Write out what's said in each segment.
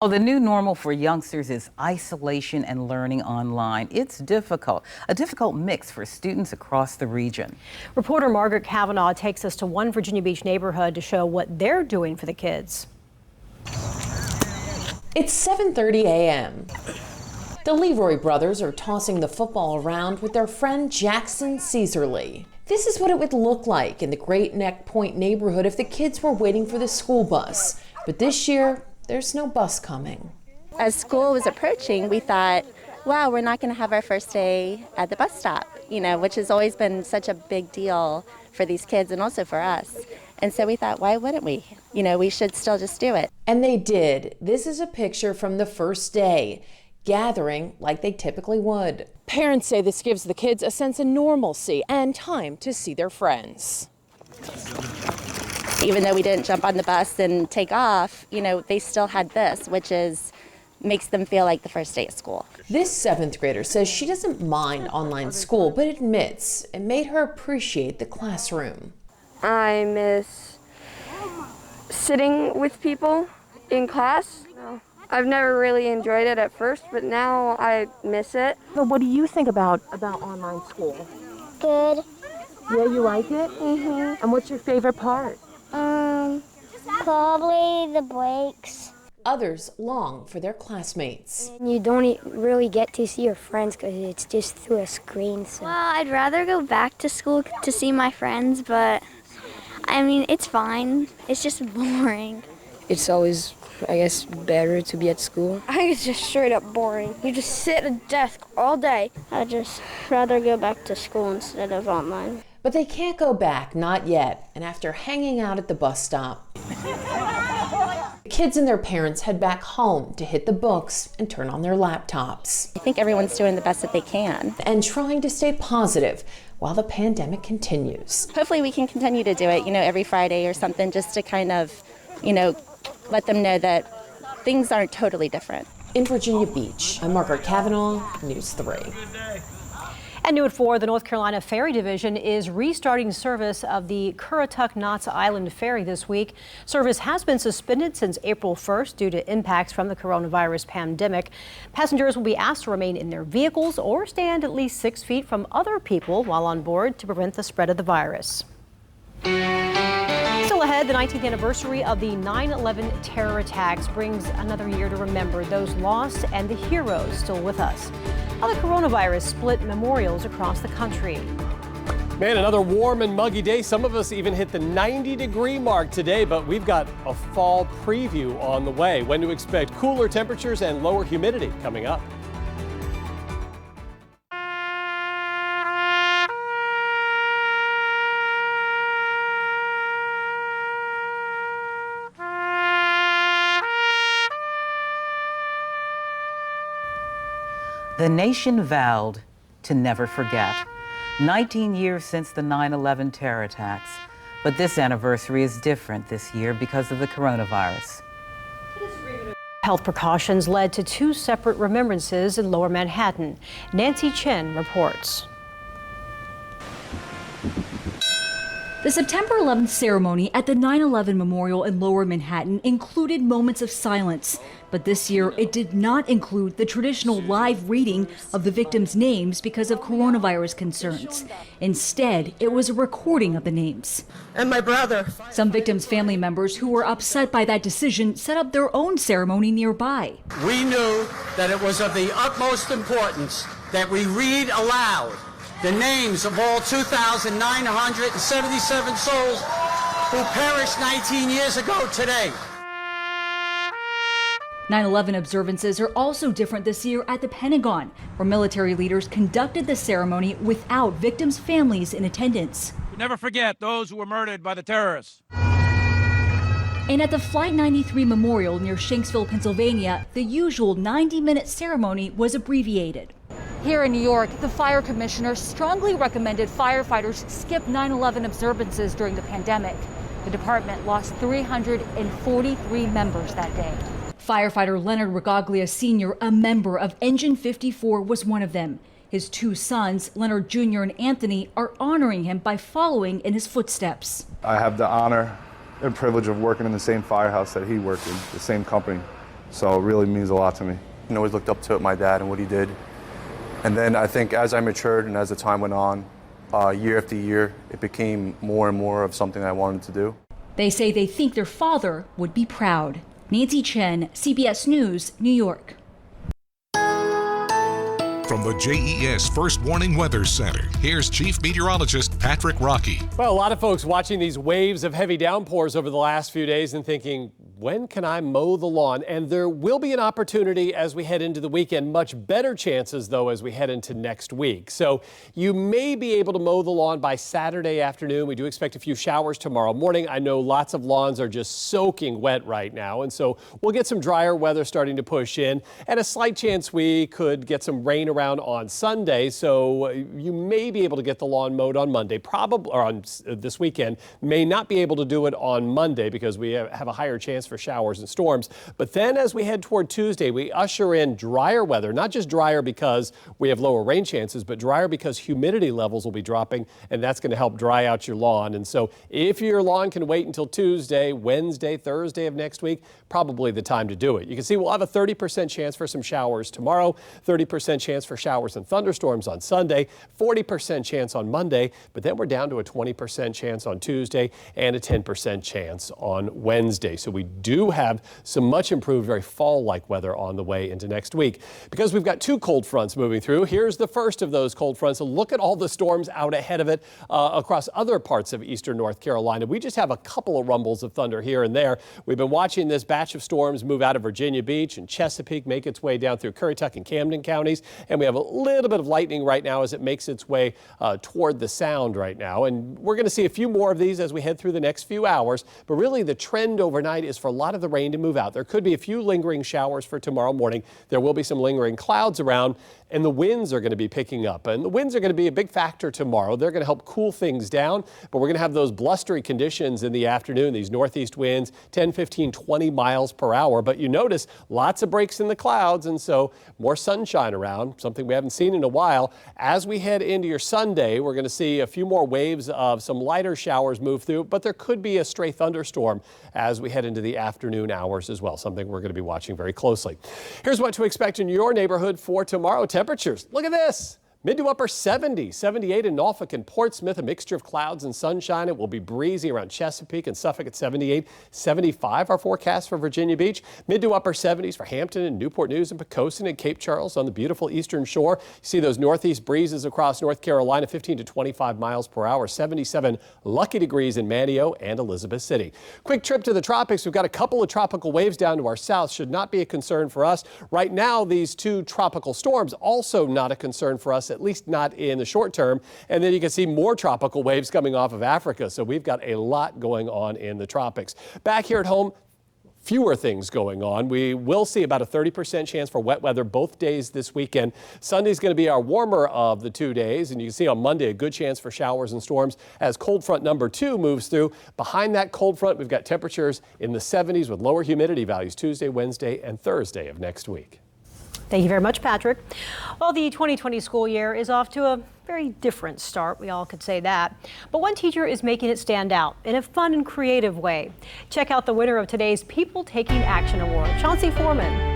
Well, the new normal for youngsters is isolation and learning online. It's difficult, a difficult mix for students across the region. Reporter Margaret Kavanaugh takes us to one Virginia Beach neighborhood to show what they're doing for the kids. It's 7:30 a.m. The Leroy brothers are tossing the football around with their friend Jackson Caesarly. This is what it would look like in the Great Neck Point neighborhood if the kids were waiting for the school bus. But this year, there's no bus coming. As school was approaching, we thought, wow, we're not going to have our first day at the bus stop, which has always been such a big deal for these kids and also for us. And so we thought, why wouldn't we? We should still just do it. And they did. This is a picture from the first day, gathering like they typically would. Parents say this gives the kids a sense of normalcy and time to see their friends. Even though we didn't jump on the bus and take off, they still had this, which makes them feel like the first day of school. This 7th grader says she doesn't mind online school, but admits it made her appreciate the classroom. I miss sitting with people in class. I've never really enjoyed it at first, but now I miss it. But what do you think about online school? Good. Yeah, you like it? Mm-hmm. And what's your favorite part? Probably the breaks. Others long for their classmates. You don't really get to see your friends because it's just through a screen. So. Well, I'd rather go back to school to see my friends, but it's fine. It's just boring. It's always, I guess, better to be at school. I think it's just straight up boring. You just sit at a desk all day. I'd just rather go back to school instead of online. But they can't go back, not yet. And after hanging out at the bus stop, the kids and their parents head back home to hit the books and turn on their laptops. I think everyone's doing the best that they can. And trying to stay positive while the pandemic continues. Hopefully we can continue to do it, every Friday or something, just to kind of, let them know that things aren't totally different. In Virginia Beach, I'm Margaret Kavanaugh, News 3. And new at 4, the North Carolina Ferry Division is restarting service of the Currituck Knott's Island Ferry this week. Service has been suspended since April 1st due to impacts from the coronavirus pandemic. Passengers will be asked to remain in their vehicles or stand at least 6 feet from other people while on board to prevent the spread of the virus. Still ahead, the 19th anniversary of the 9/11 terror attacks brings another year to remember those lost and the heroes still with us. How the coronavirus split memorials across the country. Man, another warm and muggy day. Some of us even hit the 90-degree mark today, but we've got a fall preview on the way. When to expect cooler temperatures and lower humidity coming up. The nation vowed to never forget. 19 years since the 9/11 terror attacks. But this anniversary is different this year because of the coronavirus. Health precautions led to 2 separate remembrances in Lower Manhattan. Nancy Chen reports. The September 11th ceremony at the 9/11 Memorial in Lower Manhattan included moments of silence. But this year, it did not include the traditional live reading of the victims' names because of coronavirus concerns. Instead, it was a recording of the names. And my brother. Some victims' family members who were upset by that decision set up their own ceremony nearby. We knew that it was of the utmost importance that we read aloud the names of all 2,977 souls who perished 19 years ago today. 9/11 observances are also different this year at the Pentagon, where military leaders conducted the ceremony without victims' families in attendance. We never forget those who were murdered by the terrorists. And at the Flight 93 Memorial near Shanksville, Pennsylvania, the usual 90-minute ceremony was abbreviated. Here in New York, the fire commissioner strongly recommended firefighters skip 9/11 observances during the pandemic. The department lost 343 members that day. Firefighter Leonard Regaglia Sr., a member of Engine 54, was one of them. His 2 sons, Leonard Jr. and Anthony, are honoring him by following in his footsteps. I have the honor and privilege of working in the same firehouse that he worked in, the same company. So it really means a lot to me. I always looked up to my dad and what he did. And then I think as I matured and as the time went on, year after year, it became more and more of something I wanted to do. They say they think their father would be proud. Nancy Chen, CBS News, New York. From the JES First Warning Weather Center, here's Chief Meteorologist Patrick Rocky. Well, a lot of folks watching these waves of heavy downpours over the last few days and thinking, when can I mow the lawn? And there will be an opportunity as we head into the weekend. Much better chances, though, as we head into next week. So you may be able to mow the lawn by Saturday afternoon. We do expect a few showers tomorrow morning. I know lots of lawns are just soaking wet right now. And so we'll get some drier weather starting to push in, and a slight chance we could get some rain around on Sunday. So you may be able to get the lawn mowed on Monday, probably, or on this weekend. May not be able to do it on Monday because we have a higher chance for showers and storms. But then as we head toward Tuesday, we usher in drier weather, not just drier because we have lower rain chances, but drier because humidity levels will be dropping, and that's going to help dry out your lawn. And so if your lawn can wait until Tuesday, Wednesday, Thursday of next week, probably the time to do it. You can see we'll have a 30% chance for some showers tomorrow, 30% chance for showers and thunderstorms on Sunday, 40% chance on Monday, but then we're down to a 20% chance on Tuesday and a 10% chance on Wednesday. So we do have some much improved, very fall-like weather on the way into next week. Because we've got two cold fronts moving through, here's the first of those cold fronts. So look at all the storms out ahead of it across other parts of eastern North Carolina. We just have a couple of rumbles of thunder here and there. We've been watching this batch of storms move out of Virginia Beach and Chesapeake, make its way down through Currituck and Camden counties. And we have a little bit of lightning right now as it makes its way toward the Sound right now. And we're going to see a few more of these as we head through the next few hours. But really the trend overnight is for a lot of the rain to move out. There could be a few lingering showers for tomorrow morning. There will be some lingering clouds around, and the winds are going to be picking up. And the winds are going to be a big factor tomorrow. They're going to help cool things down, but we're going to have those blustery conditions in the afternoon, these northeast winds, 10, 15, 20 miles per hour. But you notice lots of breaks in the clouds, and so more sunshine around, something we haven't seen in a while. As we head into your Sunday, we're going to see a few more waves of some lighter showers move through, but there could be a stray thunderstorm as we head into the afternoon hours as well, something we're going to be watching very closely. Here's what to expect in your neighborhood for tomorrow. Temperatures, look at this. Mid to upper 70s, 78 in Norfolk and Portsmouth, a mixture of clouds and sunshine. It will be breezy around Chesapeake and Suffolk at 78, 75 our forecast for Virginia Beach. Mid to upper 70s for Hampton and Newport News and Pocosin and Cape Charles on the beautiful eastern shore. You see those northeast breezes across North Carolina, 15 to 25 miles per hour, 77 lucky degrees in Manteo and Elizabeth City. Quick trip to the tropics. We've got a couple of tropical waves down to our south. Should not be a concern for us. Right now, these two tropical storms also not a concern for us, at least not in the short term. And then you can see more tropical waves coming off of Africa. So we've got a lot going on in the tropics. Back here at home, fewer things going on. We will see about a 30% chance for wet weather both days this weekend. Sunday's going to be our warmer of the 2 days, and you can see on Monday a good chance for showers and storms as cold front number 2 moves through. Behind that cold front, we've got temperatures in the 70s with lower humidity values Tuesday, Wednesday, and Thursday of next week. Thank you very much, Patrick. Well, the 2020 school year is off to a very different start. We all could say that. But one teacher is making it stand out in a fun and creative way. Check out the winner of today's People Taking Action Award, Chauncey Foreman.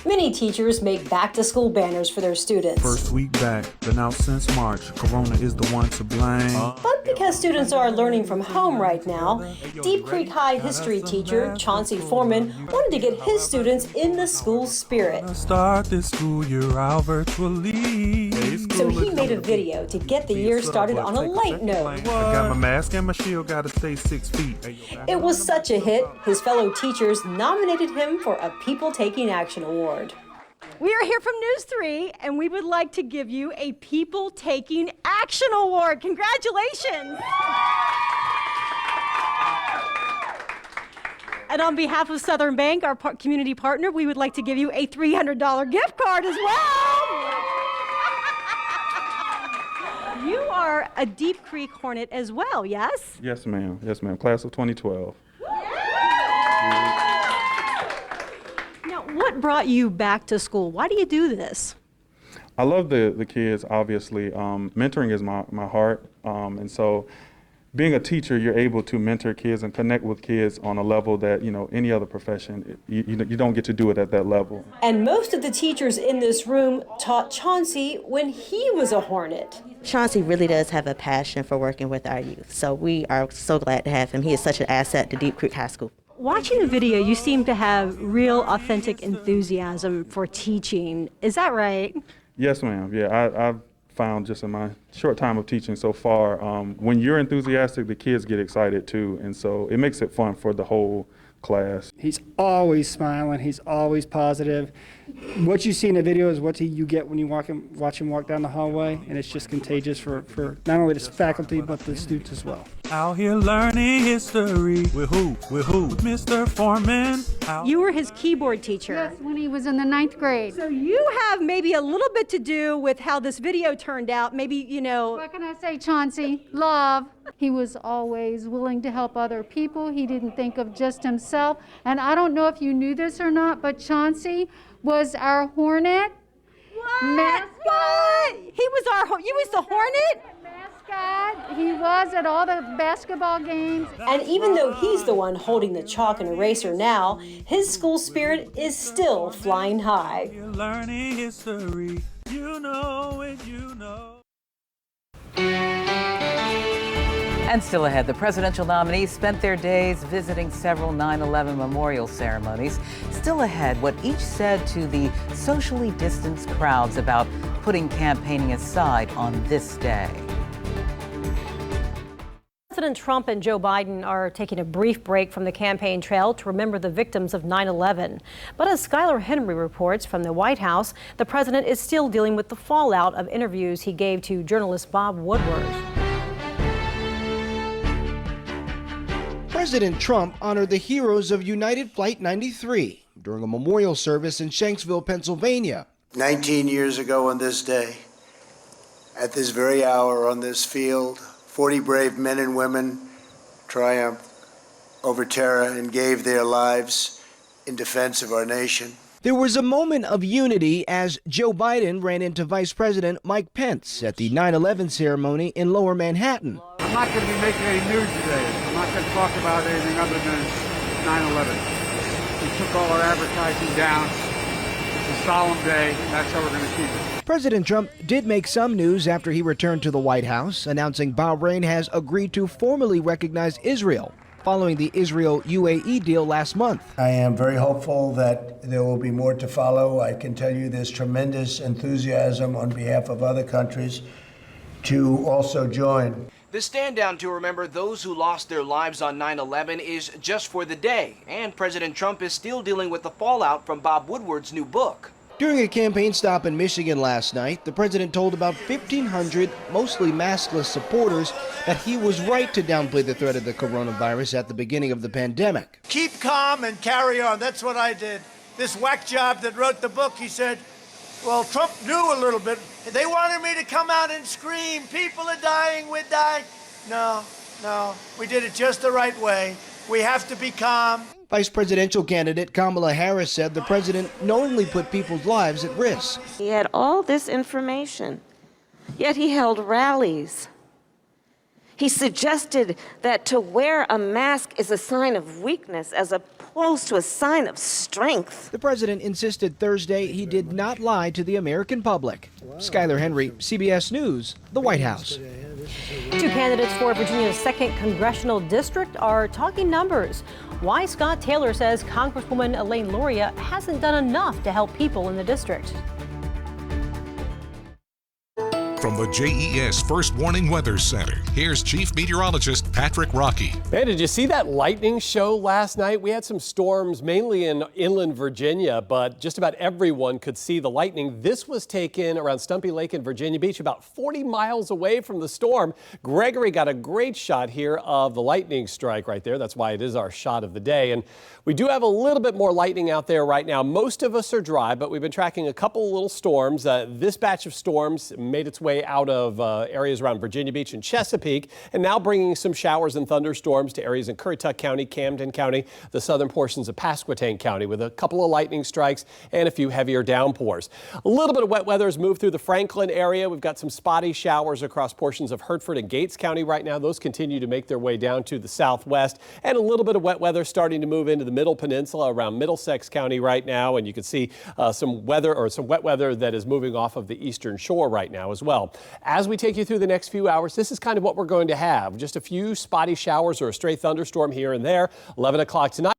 Many teachers make back-to-school banners for their students. First week back, been out since March. Corona is the one to blame. But because students are learning from home right now, Deep Creek High history teacher Chauncey Foreman wanted to get his students in the school spirit. Start this school year out virtually. So he made a video to get the year started on a light note. I got my mask and my shield, gotta stay 6 feet. It was such a hit, his fellow teachers nominated him for a People Taking Action Award. We are here from News 3, and we would like to give you a People Taking Action Award. Congratulations! And on behalf of Southern Bank, our community partner, we would like to give you a $300 gift card as well. You are a Deep Creek Hornet as well, yes? Yes, ma'am. Yes, ma'am. Class of 2012. What brought you back to school? Why do you do this? I love the kids, obviously. Mentoring is my heart. And so Being a teacher, you're able to mentor kids and connect with kids on a level that, any other profession, you don't get to do it at that level. And most of the teachers in this room taught Chauncey when he was a Hornet. Chauncey really does have a passion for working with our youth, so we are so glad to have him. He is such an asset to Deep Creek High School. Watching the video, you seem to have real, authentic enthusiasm for teaching. Is that right? Yes, ma'am. Yeah, I've found just in my short time of teaching so far, when you're enthusiastic, the kids get excited too, and so it makes it fun for the whole class. He's always smiling. He's always positive. What you see in the video is what you get when you watch him walk down the hallway, and it's just contagious for not only the faculty but the students as well. Out here learning history. With who? With Mr. Foreman. You were his keyboard teacher. Yes, when he was in the 9th grade. So you have maybe a little bit to do with how this video turned out. Maybe, What can I say, Chauncey? Love. He was always willing to help other people. He didn't think of just himself. And I don't know if you knew this or not, but Chauncey was our Hornet. What? You was the Hornet? Mascot. He was at all the basketball games. And even though he's the one holding the chalk and eraser now, his school spirit is still flying high. Learning history. You know it, you know. And still ahead, the presidential nominees spent their days visiting several 9/11 memorial ceremonies. Still ahead, what each said to the socially distanced crowds about putting campaigning aside on this day. President Trump and Joe Biden are taking a brief break from the campaign trail to remember the victims of 9/11. But as Skylar Henry reports from the White House, the president is still dealing with the fallout of interviews he gave to journalist Bob Woodward. President Trump honored the heroes of United Flight 93 during a memorial service in Shanksville, Pennsylvania. 19 years ago on this day, at this very hour on this field, 40 brave men and women triumphed over terror and gave their lives in defense of our nation. There was a moment of unity as Joe Biden ran into Vice President Mike Pence at the 9/11 ceremony in Lower Manhattan. I'm not going to be making any news today. I'm not going to talk about anything other than 9/11. We took all our advertising down. It's a solemn day. That's how we're going to keep it. President Trump did make some news after he returned to the White House, announcing Bahrain has agreed to formally recognize Israel following the Israel-UAE deal last month. I am very hopeful that there will be more to follow. I can tell you there's tremendous enthusiasm on behalf of other countries to also join. The stand down to remember those who lost their lives on 9/11 is just for the day, and President Trump is still dealing with the fallout from Bob Woodward's new book. During a campaign stop in Michigan last night, the president told about 1,500 mostly maskless supporters that he was right to downplay the threat of the coronavirus at the beginning of the pandemic. Keep calm and carry on. That's what I did. This whack job that wrote the book, he said, well, Trump knew a little bit. They wanted me to come out and scream, people are dying, we're dying. No, we did it just the right way. We have to be calm. Vice presidential candidate Kamala Harris said the president knowingly put people's lives at risk. He had all this information, yet he held rallies. He suggested that to wear a mask is a sign of weakness as opposed to a sign of strength. The president insisted Thursday he did not lie to the American public. Skylar Henry, CBS News, the White House. Two candidates for Virginia's 2nd Congressional District are talking numbers. Why Scott Taylor says Congresswoman Elaine Luria hasn't done enough to help people in the district. From the JES First Warning Weather Center, here's Chief Meteorologist Patrick Rocky. Man, did you see that lightning show last night? We had some storms, mainly in inland Virginia, but just about everyone could see the lightning. This was taken around Stumpy Lake in Virginia Beach, about 40 miles away from the storm. Gregory got a great shot here of the lightning strike right there. That's why it is our shot of the day. And we do have a little bit more lightning out there right now. Most of us are dry, but we've been tracking a couple little storms. This batch of storms made its way out of areas around Virginia Beach and Chesapeake, and now bringing some showers showers and thunderstorms to areas in Currituck County, Camden County, the southern portions of Pasquotank County, with a couple of lightning strikes and a few heavier downpours. A little bit of wet weather has moved through the Franklin area. We've got some spotty showers across portions of Hertford and Gates County right now. Those continue to make their way down to the southwest, and a little bit of wet weather starting to move into the Middle Peninsula around Middlesex County right now. And you can see some wet weather that is moving off of the eastern shore right now as well. As we take you through the next few hours, this is kind of what we're going to have. Just a few spotty showers or a stray thunderstorm here and there. 11 o'clock tonight.